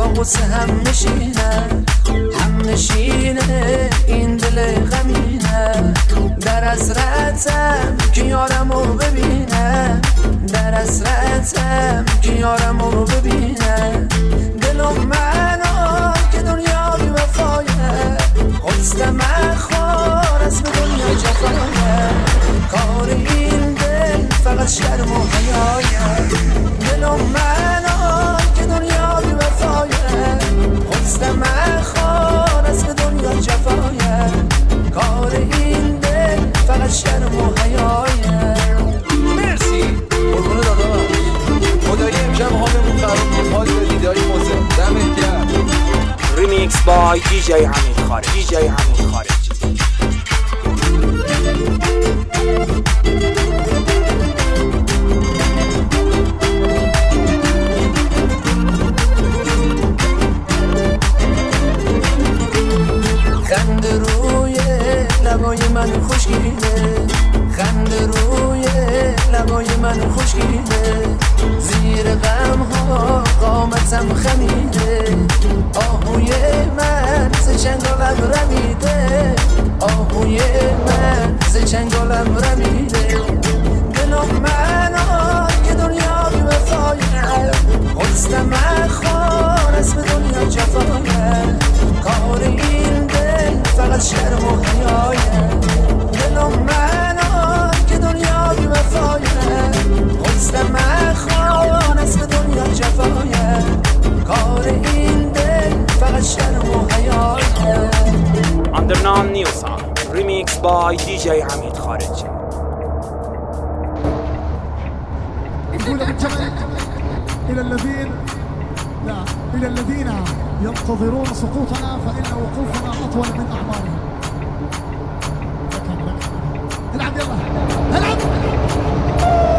با غصه هم نشینه این دل غمینه در حسرتم که یارمو ببینه در حسرتم که یارمو ببینه دلم منو که دنیا بی وفایه خستم اخوار از به دنیا جفایه کار این دل فقط شرم و حیایه دلم منو که دنیا بی وفایه خستم اخوار از به دنیا جفایه کار این دل فقط شرم و حیایه مرسی قربون داداش خدایی امشب حالمون خراب بود حال بدید های موزه دمت گرم ریمیکس بای دی جی حمید خارجی خنده روی لبای من خوشگیره خنده روی لبای من خوشگیره زیر غم ها قامتم خمیده آهوی من ز چنگالم رمیده آهوی من ز چنگالم رمیده دلم منو که دنیا بی وفایه خستم اخوار از به دنیا جفایه کار این دل فقط شرم و حیایه دلم منو که دنیا بی وفایه خستم اخوار از به دنیا جفایه کار این دل فقط شرم و حیایه Underground New Song Remix by DJ حمید خارجی نقول بالجمل إلى الذين ينتظرون سقوطنا فإن وقوفنا أطول من أعمارهم. العب يلا العب